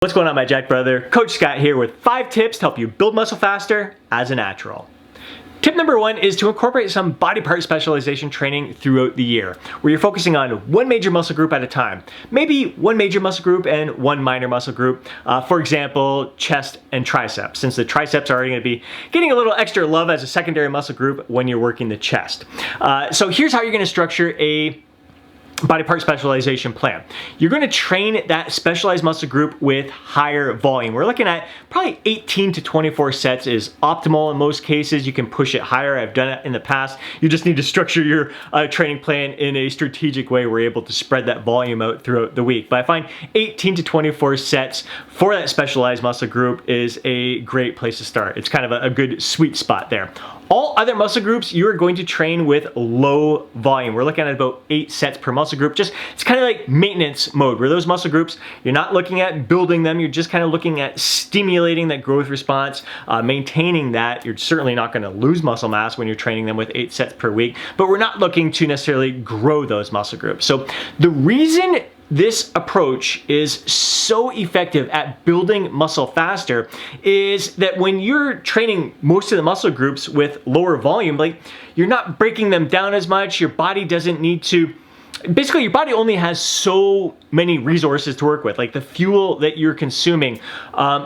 What's going on, my Jack brother? Coach Scott here with 5 tips to help you build muscle faster as a natural. Tip number 1 is to incorporate some body part specialization training throughout the year, where you're focusing on one major muscle group at a time. Maybe one major muscle group and one minor muscle group. For example, chest and triceps, since the triceps are already going to be getting a little extra love as a secondary muscle group when you're working the chest. So here's how you're going to structure a body part specialization plan. You're going to train that specialized muscle group with higher volume. We're looking at probably 18 to 24 sets is optimal in most cases. You can push it higher. I've done it in the past. You just need to structure your training plan in a strategic way. We're able to spread that volume out throughout the week. But I find 18 to 24 sets for that specialized muscle group is a great place to start. It's kind of a good sweet spot there. All other muscle groups, you're going to train with low volume. We're looking at about 8 sets per muscle group. It's kind of like maintenance mode, where those muscle groups, you're not looking at building them, you're just kind of looking at stimulating that growth response, maintaining that. You're certainly not going to lose muscle mass when you're training them with 8 sets per week, but we're not looking to necessarily grow those muscle groups. So the reason this approach is so effective at building muscle faster is that when you're training most of the muscle groups with lower volume, like, you're not breaking them down as much. Your body doesn't need to, basically your body only has so many resources to work with, like the fuel that you're consuming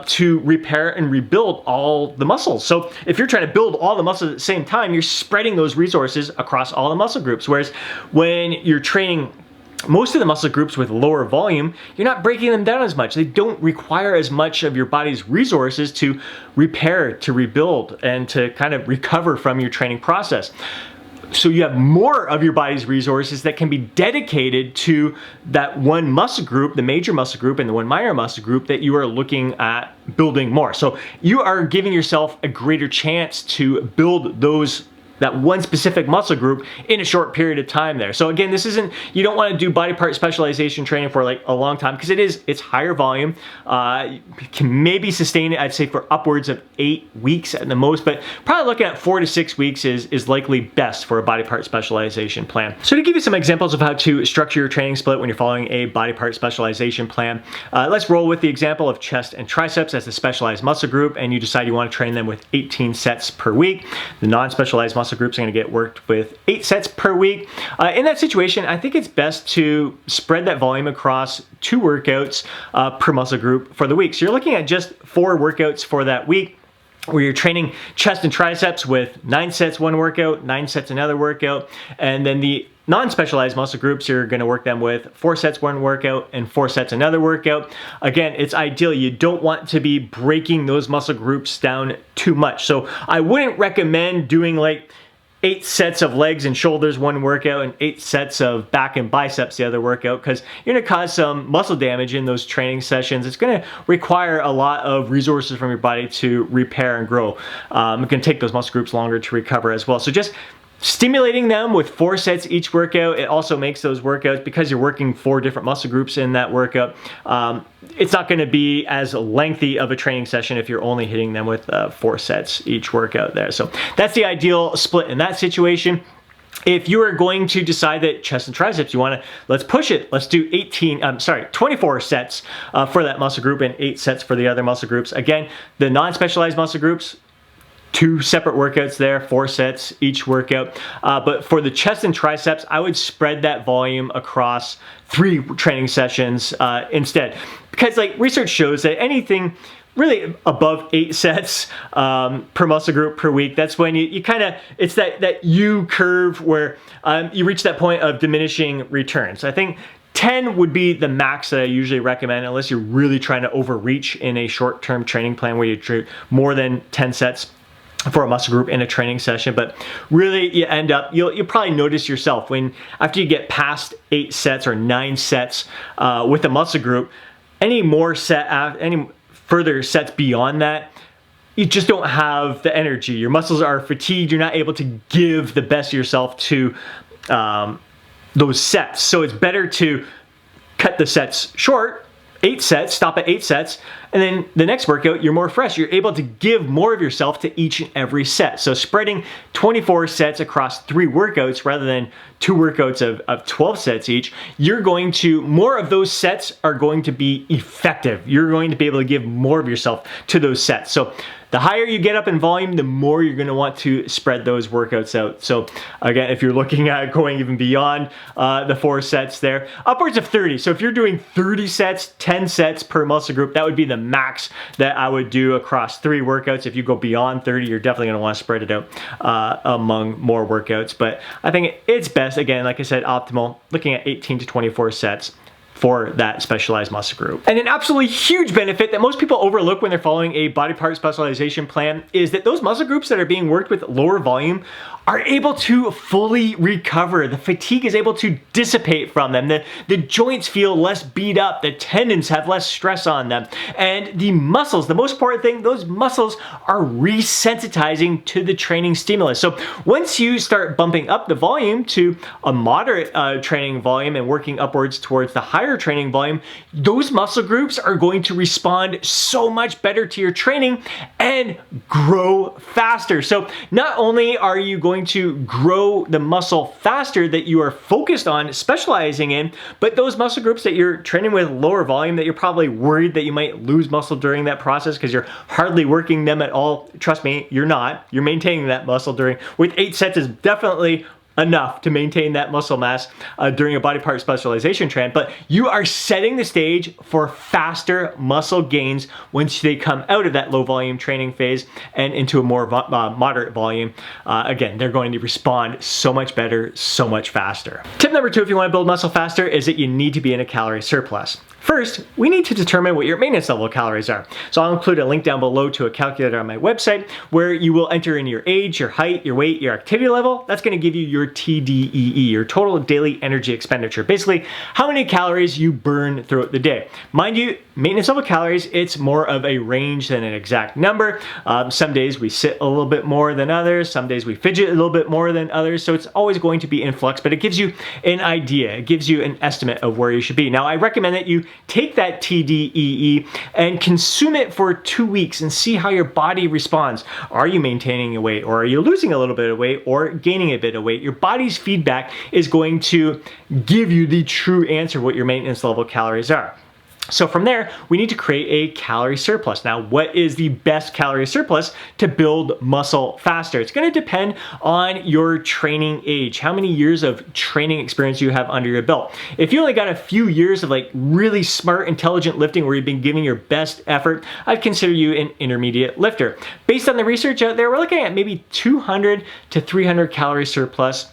to repair and rebuild all the muscles. So if you're trying to build all the muscles at the same time, you're spreading those resources across all the muscle groups. Whereas when you're training most of the muscle groups with lower volume, you're not breaking them down as much. They don't require as much of your body's resources to repair, to rebuild, and to kind of recover from your training process. So you have more of your body's resources that can be dedicated to that one muscle group, the major muscle group, and the one minor muscle group that you are looking at building more. So you are giving yourself a greater chance to build that one specific muscle group in a short period of time there. So again, this isn't, you don't want to do body part specialization training for like a long time, because it's higher volume. You can maybe sustain it, I'd say, for upwards of 8 weeks at the most, but probably looking at 4 to 6 weeks is likely best for a body part specialization plan. So to give you some examples of how to structure your training split when you're following a body part specialization plan, let's roll with the example of chest and triceps as the specialized muscle group, and you decide you want to train them with 18 sets per week. The non-specialized muscle groups are going to get worked with 8 sets per week. In that situation, I think it's best to spread that volume across 2 workouts per muscle group for the week. So you're looking at just 4 workouts for that week, where you're training chest and triceps with 9 sets one workout, 9 sets another workout, and then the non-specialized muscle groups, you're going to work them with 4 sets one workout and 4 sets another workout. Again, it's ideal. You don't want to be breaking those muscle groups down too much. So I wouldn't recommend doing like 8 sets of legs and shoulders one workout and 8 sets of back and biceps the other workout, because you're going to cause some muscle damage in those training sessions. It's going to require a lot of resources from your body to repair and grow. It can take those muscle groups longer to recover as well. So just stimulating them with 4 sets each workout, it also makes those workouts, because you're working 4 different muscle groups in that workout, it's not going to be as lengthy of a training session if you're only hitting them with 4 sets each workout there. So that's the ideal split in that situation. If you are going to decide that chest and triceps, you want to, let's push it. Let's do 24 sets for that muscle group and 8 sets for the other muscle groups. Again, the non-specialized muscle groups, 2 separate workouts there, 4 sets each workout. But for the chest and triceps, I would spread that volume across 3 training sessions instead. Because like research shows that anything really above 8 sets per muscle group per week, that's when you kind of, it's that U curve where you reach that point of diminishing returns. I think 10 would be the max that I usually recommend, unless you're really trying to overreach in a short-term training plan where you do more than 10 sets for a muscle group in a training session. But really, you end up, you'll probably notice yourself when, after you get past 8 sets or 9 sets with a muscle group, any further sets beyond that, you just don't have the energy. Your muscles are fatigued. You're not able to give the best of yourself to those sets. So it's better to cut the sets short 8 sets, stop at 8 sets, and then the next workout, you're more fresh. You're able to give more of yourself to each and every set. So spreading 24 sets across 3 workouts rather than 2 workouts of 12 sets each, you're going to, more of those sets are going to be effective. You're going to be able to give more of yourself to those sets. So the higher you get up in volume, the more you're going to want to spread those workouts out. So again, if you're looking at going even beyond the 4 sets there, upwards of 30. So if you're doing 30 sets, 10 sets per muscle group, that would be the max that I would do across 3 workouts. If you go beyond 30, you're definitely going to want to spread it out among more workouts. But I think it's best, again, like I said, optimal, looking at 18 to 24 sets for that specialized muscle group. And an absolutely huge benefit that most people overlook when they're following a body part specialization plan is that those muscle groups that are being worked with lower volume are able to fully recover. The fatigue is able to dissipate from them. The joints feel less beat up. The tendons have less stress on them. And the muscles, the most important thing, those muscles are resensitizing to the training stimulus. So once you start bumping up the volume to a moderate training volume and working upwards towards the higher training volume, those muscle groups are going to respond so much better to your training and grow faster. So not only are you going to grow the muscle faster that you are focused on specializing in, but those muscle groups that you're training with lower volume that you're probably worried that you might lose muscle during that process because you're hardly working them at all. Trust me, you're not. You're maintaining that muscle with 8 sets is definitely enough to maintain that muscle mass during a body part specialization train, but you are setting the stage for faster muscle gains once they come out of that low volume training phase and into a more moderate volume. Again, they're going to respond so much better, so much faster. Tip number 2, if you want to build muscle faster, is that you need to be in a calorie surplus. First, we need to determine what your maintenance level calories are. So I'll include a link down below to a calculator on my website where you will enter in your age, your height, your weight, your activity level. That's going to give you your TDEE, your total daily energy expenditure. Basically, how many calories you burn throughout the day. Mind you, maintenance level calories, it's more of a range than an exact number. Some days we sit a little bit more than others. Some days we fidget a little bit more than others. So it's always going to be in flux, but it gives you an idea. It gives you an estimate of where you should be. Now, I recommend that you take that TDEE and consume it for 2 weeks and see how your body responds. Are you maintaining your weight, or are you losing a little bit of weight or gaining a bit of weight? Your body's feedback is going to give you the true answer what your maintenance level calories are. So from there, we need to create a calorie surplus. Now, what is the best calorie surplus to build muscle faster? It's going to depend on your training age, how many years of training experience you have under your belt. If you only got a few years of like really smart, intelligent lifting where you've been giving your best effort, I'd consider you an intermediate lifter. Based on the research out there, we're looking at maybe 200 to 300 calorie surplus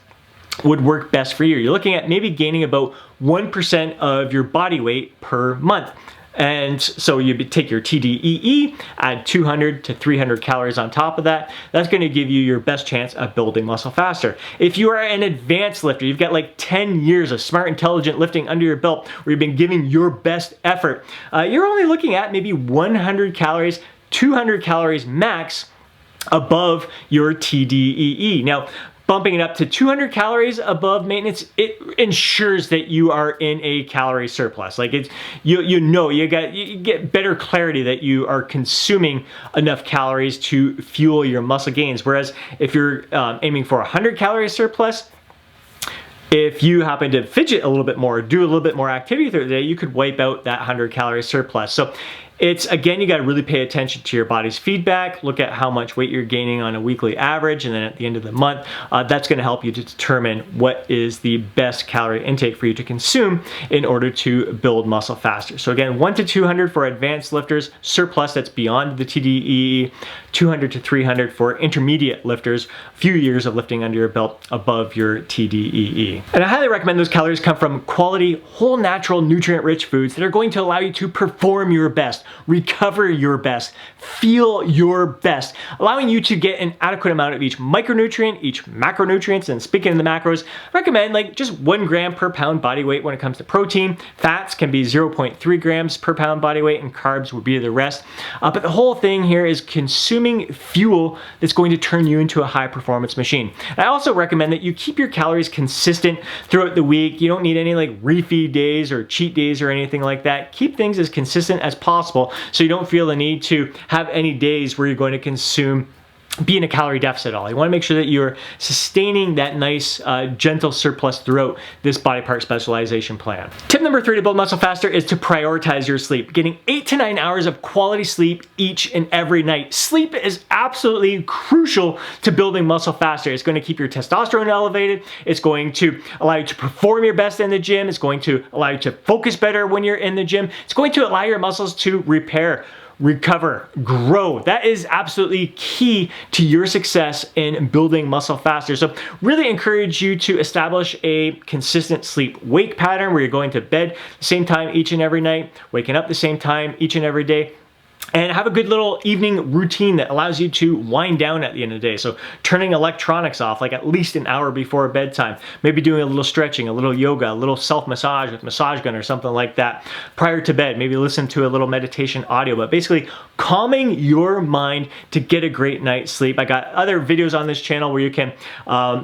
would work best for you. You're looking at maybe gaining about 1% of your body weight per month. And so you take your TDEE, add 200 to 300 calories on top of that. That's going to give you your best chance of building muscle faster. If you are an advanced lifter, you've got like 10 years of smart, intelligent lifting under your belt where you've been giving your best effort, you're only looking at maybe 100 calories, 200 calories max above your TDEE. Now, bumping it up to 200 calories above maintenance, it ensures that you are in a calorie surplus. Like it's, you get better clarity that you are consuming enough calories to fuel your muscle gains. Whereas if you're aiming for 100 calorie surplus, if you happen to fidget a little bit more, do a little bit more activity throughout the day, you could wipe out that 100 calorie surplus. So it's, again, you got to really pay attention to your body's feedback, look at how much weight you're gaining on a weekly average, and then at the end of the month, that's going to help you to determine what is the best calorie intake for you to consume in order to build muscle faster. So again, 1 to 200 for advanced lifters, surplus that's beyond the TDEE, 200 to 300 for intermediate lifters, few years of lifting under your belt above your TDEE. And I highly recommend those calories come from quality, whole natural, nutrient-rich foods that are going to allow you to perform your best. recover your best, feel your best, allowing you to get an adequate amount of each micronutrient, each macronutrients. And speaking of the macros, I recommend like just 1 gram per pound body weight when it comes to protein. Fats can be 0.3 grams per pound body weight, and carbs would be the rest. But the whole thing here is consuming fuel that's going to turn you into a high performance machine. I also recommend that you keep your calories consistent throughout the week. You don't need any like refeed days or cheat days or anything like that. Keep things as consistent as possible so you don't feel the need to have any days where you're going to be in a calorie deficit at all. You want to make sure that you're sustaining that nice gentle surplus throughout this body part specialization plan. Tip number 3 to build muscle faster is to prioritize your sleep. Getting 8 to 9 hours of quality sleep each and every night. Sleep is absolutely crucial to building muscle faster. It's going to keep your testosterone elevated. It's going to allow you to perform your best in the gym. It's going to allow you to focus better when you're in the gym. It's going to allow your muscles to repair, recover, grow. That is absolutely key to your success in building muscle faster. So really encourage you to establish a consistent sleep-wake pattern where you're going to bed the same time each and every night, waking up the same time each and every day, and have a good little evening routine that allows you to wind down at the end of the day. So turning electronics off like at least an hour before bedtime, maybe doing a little stretching, a little yoga, a little self-massage with massage gun or something like that prior to bed. Maybe listen to a little meditation audio, but basically calming your mind to get a great night's sleep. I got other videos on this channel where you can,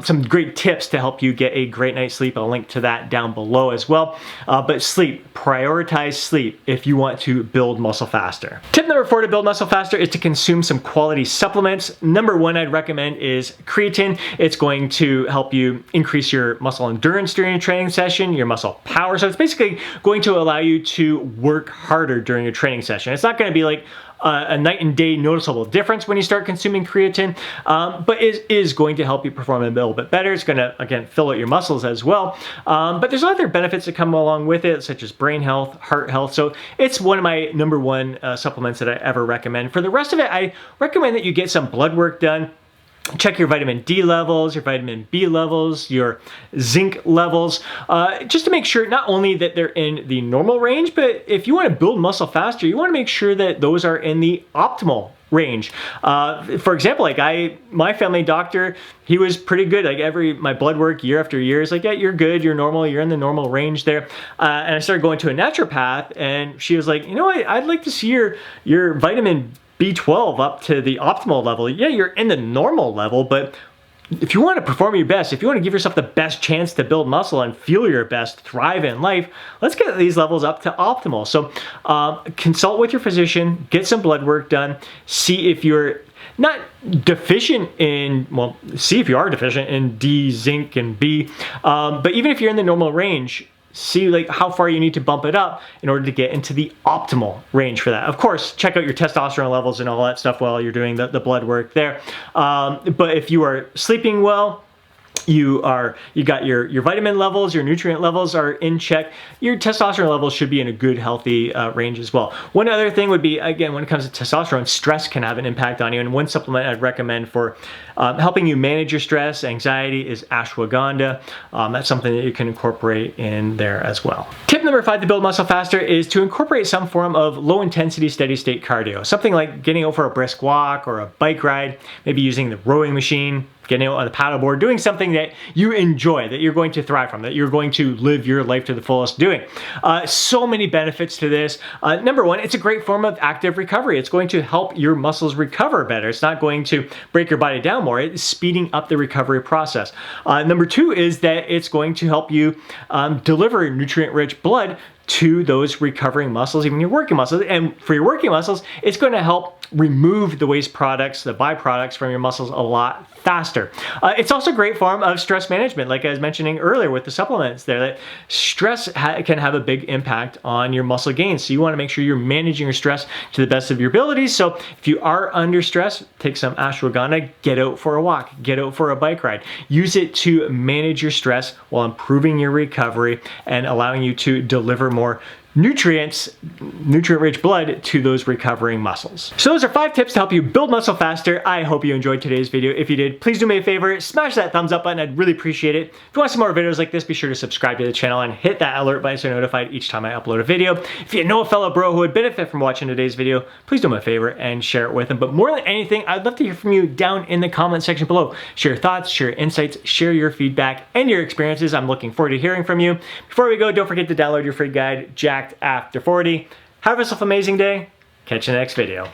some great tips to help you get a great night's sleep. I'll link to that down below as well. But sleep, prioritize sleep if you want to build muscle faster. Tip number 4 to build muscle faster is to consume some quality supplements. Number 1 I'd recommend is creatine. It's going to help you increase your muscle endurance during a training session, your muscle power. So it's basically going to allow you to work harder during a training session. It's not going to be like a night and day noticeable difference when you start consuming creatine, but it is going to help you perform a little bit better. It's going to, again, fill out your muscles as well. But there's other benefits that come along with it, such as brain health, heart health. So it's one of my number 1 supplements that I ever recommend. For the rest of it, I recommend that you get some blood work done. Check your vitamin D levels, your vitamin B levels, your zinc levels, just to make sure not only that they're in the normal range, but if you want to build muscle faster, you want to make sure that those are in the optimal range. For example, like my family doctor, he was pretty good. Like my blood work year after year is like, yeah, you're good, you're normal, you're in the normal range there. And I started going to a naturopath, and she was like, you know what, I'd like to see your vitamin B12 up to the optimal level. Yeah, you're in the normal level, but if you want to perform your best, if you want to give yourself the best chance to build muscle and feel your best, thrive in life, let's get these levels up to optimal. So consult with your physician, get some blood work done, see if you're not deficient in, well, see if you are deficient in D, zinc, and B, but even if you're in the normal range, see like how far you need to bump it up in order to get into the optimal range for that. Of course, check out your testosterone levels and all that stuff while you're doing the blood work there. But if you are sleeping well, you got your vitamin levels, your nutrient levels are in check, your testosterone levels should be in a good, healthy range as well. One other thing would be, again, when it comes to testosterone, stress can have an impact on you. And one supplement I'd recommend for helping you manage your stress, anxiety is ashwagandha. That's something that you can incorporate in there as well. Tip number 5 to build muscle faster is to incorporate some form of low intensity, steady state cardio. Something like getting out for a brisk walk or a bike ride, maybe using the rowing machine, getting out on the paddleboard, doing something that you enjoy, that you're going to thrive from, that you're going to live your life to the fullest doing. So many benefits to this. Number 1, it's a great form of active recovery. It's going to help your muscles recover better. It's not going to break your body down more. It's speeding up the recovery process. Number 2 is that it's going to help you deliver nutrient-rich blood to those recovering muscles, even your working muscles. And for your working muscles, it's going to help remove the waste products, the byproducts from your muscles a lot faster. It's also a great form of stress management, like I was mentioning earlier with the supplements there, that stress can have a big impact on your muscle gains. So you want to make sure you're managing your stress to the best of your abilities. So if you are under stress, take some ashwagandha, get out for a walk, get out for a bike ride. Use it to manage your stress while improving your recovery and allowing you to deliver more nutrient-rich blood to those recovering muscles. So those are 5 tips to help you build muscle faster. I hope you enjoyed today's video. If you did, please do me a favor, smash that thumbs up button. I'd really appreciate it. If you want some more videos like this, be sure to subscribe to the channel and hit that alert button so you're notified each time I upload a video. If you know a fellow bro who would benefit from watching today's video, please do me a favor and share it with them. But more than anything, I'd love to hear from you down in the comment section below. Share your thoughts, share your insights, share your feedback and your experiences. I'm looking forward to hearing from you. Before we go, don't forget to download your free guide, Jacked After 40. Have yourself an amazing day. Catch you in the next video.